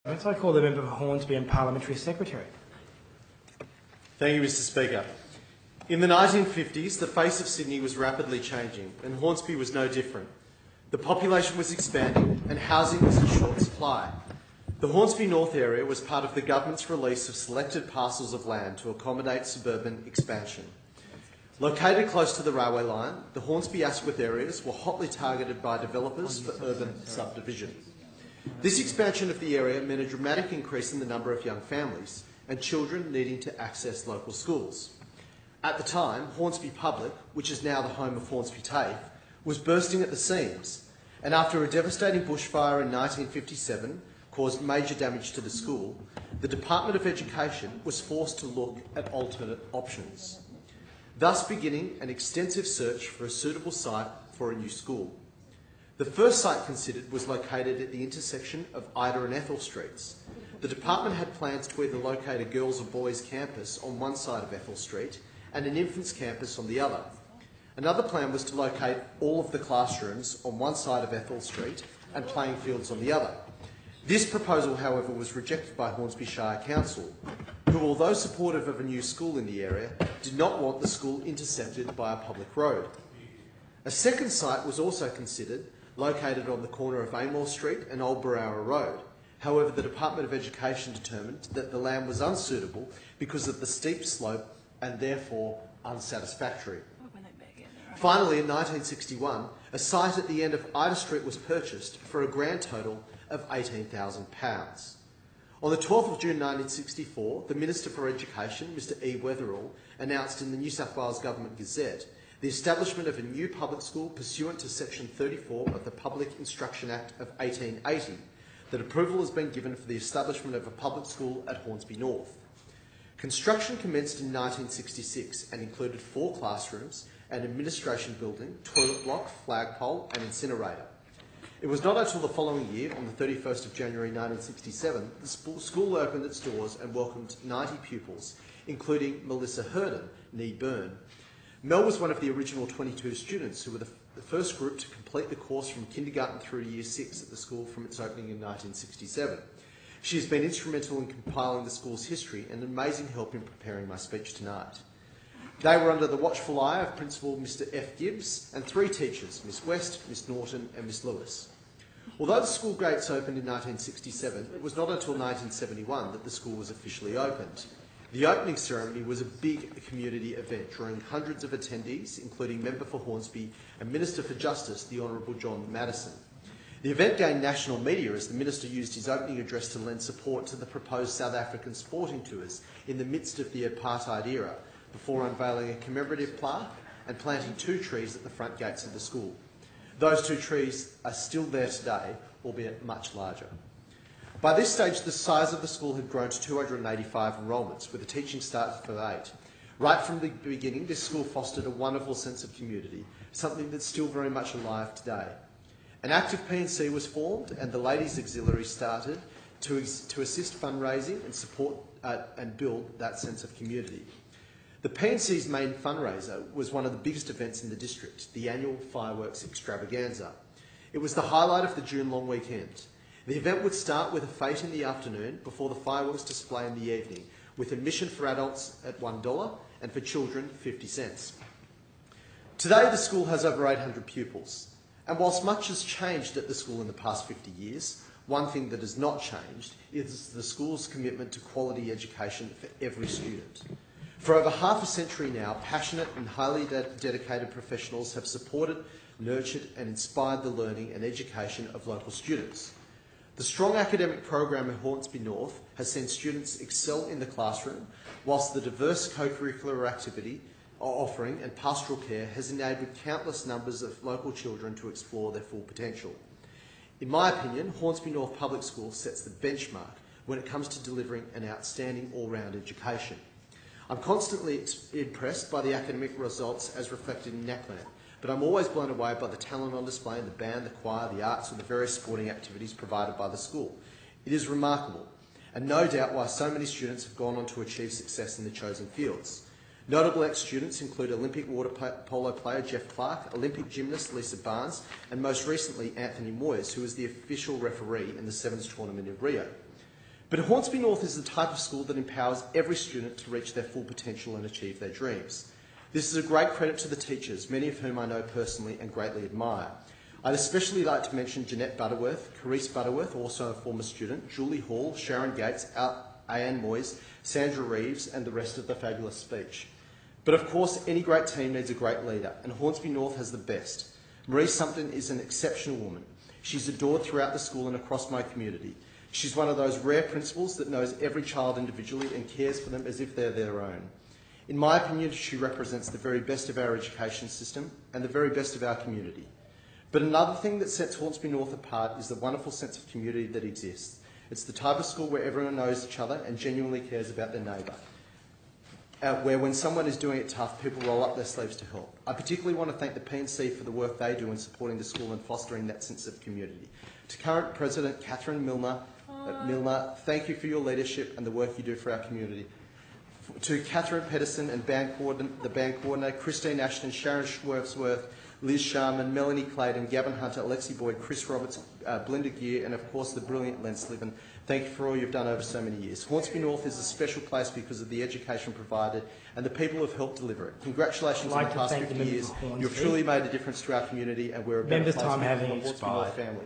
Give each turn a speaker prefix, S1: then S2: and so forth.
S1: I call the member for Hornsby and Parliamentary Secretary.
S2: Thank you, Mr Speaker. In the 1950s, the face of Sydney was rapidly changing, and Hornsby was no different. The population was expanding and housing was in short supply. The Hornsby North area was part of the government's release of selected parcels of land to accommodate suburban expansion. Located close to the railway line, the Hornsby-Asquith areas were hotly targeted by developers for urban subdivision. This expansion of the area meant a dramatic increase in the number of young families and children needing to access local schools. At the time, Hornsby Public, which is now the home of Hornsby TAFE, was bursting at the seams, and after a devastating bushfire in 1957 caused major damage to the school, the Department of Education was forced to look at alternate options, thus beginning an extensive search for a suitable site for a new school. The first site considered was located at the intersection of Ida and Ethel Streets. The department had plans to either locate a girls' or boys' campus on one side of Ethel Street and an infants' campus on the other. Another plan was to locate all of the classrooms on one side of Ethel Street and playing fields on the other. This proposal, however, was rejected by Hornsby Shire Council, who, although supportive of a new school in the area, did not want the school intersected by a public road. A second site was also considered, located on the corner of Amor Street and Old Barrower Road. However, the Department of Education determined that the land was unsuitable because of the steep slope and therefore unsatisfactory. Finally, in 1961, a site at the end of Ida Street was purchased for a grand total of £18,000. On the 12th of June 1964, the Minister for Education, Mr E. Weatherall, announced in the New South Wales Government Gazette the establishment of a new public school pursuant to Section 34 of the Public Instruction Act of 1880, that approval has been given for the establishment of a public school at Hornsby North. Construction commenced in 1966 and included 4 classrooms, an administration building, toilet block, flagpole and incinerator. It was not until the following year, on the 31st of January 1967, the school opened its doors and welcomed 90 pupils, including Melissa Herden, knee burn. Mel was one of the original 22 students who were the first group to complete the course from kindergarten through to year 6 at the school from its opening in 1967. She has been instrumental in compiling the school's history and an amazing help in preparing my speech tonight. They were under the watchful eye of Principal Mr F Gibbs and 3 teachers, Miss West, Miss Norton and Miss Lewis. Although the school gates opened in 1967, it was not until 1971 that the school was officially opened. The opening ceremony was a big community event, drawing hundreds of attendees, including Member for Hornsby and Minister for Justice, the Honourable John Maddison. The event gained national media as the Minister used his opening address to lend support to the proposed South African sporting tours in the midst of the apartheid era, before unveiling a commemorative plaque and planting 2 trees at the front gates of the school. Those 2 trees are still there today, albeit much larger. By this stage, the size of the school had grown to 285 enrolments, with a teaching staff of 8. Right from the beginning, this school fostered a wonderful sense of community, something that's still very much alive today. An active P&C was formed and the Ladies Auxiliary started to assist fundraising and support and build that sense of community. The P&C's main fundraiser was one of the biggest events in the district, the annual fireworks extravaganza. It was the highlight of the June long weekend. The event would start with a fete in the afternoon before the fireworks display in the evening, with admission for adults at $1 and for children 50 cents. Today the school has over 800 pupils, and whilst much has changed at the school in the past 50 years, one thing that has not changed is the school's commitment to quality education for every student. For over half a century now, passionate and highly dedicated professionals have supported, nurtured and inspired the learning and education of local students. The strong academic program at Hornsby North has seen students excel in the classroom, whilst the diverse co-curricular activity offering and pastoral care has enabled countless numbers of local children to explore their full potential. In my opinion, Hornsby North Public School sets the benchmark when it comes to delivering an outstanding all-round education. I'm constantly impressed by the academic results as reflected in NACLAN, but I'm always blown away by the talent on display in the band, the choir, the arts and the various sporting activities provided by the school. It is remarkable, and no doubt why so many students have gone on to achieve success in the chosen fields. Notable ex-students include Olympic water polo player Jeff Clark, Olympic gymnast Lisa Barnes, and most recently Anthony Moyes, who was the official referee in the Sevens tournament in Rio. But Hornsby North is the type of school that empowers every student to reach their full potential and achieve their dreams. This is a great credit to the teachers, many of whom I know personally and greatly admire. I'd especially like to mention Jeanette Butterworth, Carice Butterworth, also a former student, Julie Hall, Sharon Gates, Anne Moyes, Sandra Reeves, and the rest of the fabulous speech. But of course, any great team needs a great leader, and Hornsby North has the best. Marie Sumpton is an exceptional woman. She's adored throughout the school and across my community. She's one of those rare principals that knows every child individually and cares for them as if they're their own. In my opinion, she represents the very best of our education system and the very best of our community. But another thing that sets Hornsby North apart is the wonderful sense of community that exists. It's the type of school where everyone knows each other and genuinely cares about their neighbour. Where when someone is doing it tough, people roll up their sleeves to help. I particularly want to thank the P&C for the work they do in supporting the school and fostering that sense of community. To current President Catherine Milner, thank you for your leadership and the work you do for our community. To Catherine Pedersen and the band coordinator, Christine Ashton, Sharon Schwerfsworth, Liz Sharman, Melanie Clayton, Gavin Hunter, Alexi Boyd, Chris Roberts, Belinda Gear, and of course the brilliant Len Sliven. Thank you for all you've done over so many years. Hornsby North is a special place because of the education provided and the people who have helped deliver it. Congratulations on the past 50 years. You've truly made a difference to our community and we're a better place for the Hornsby North family.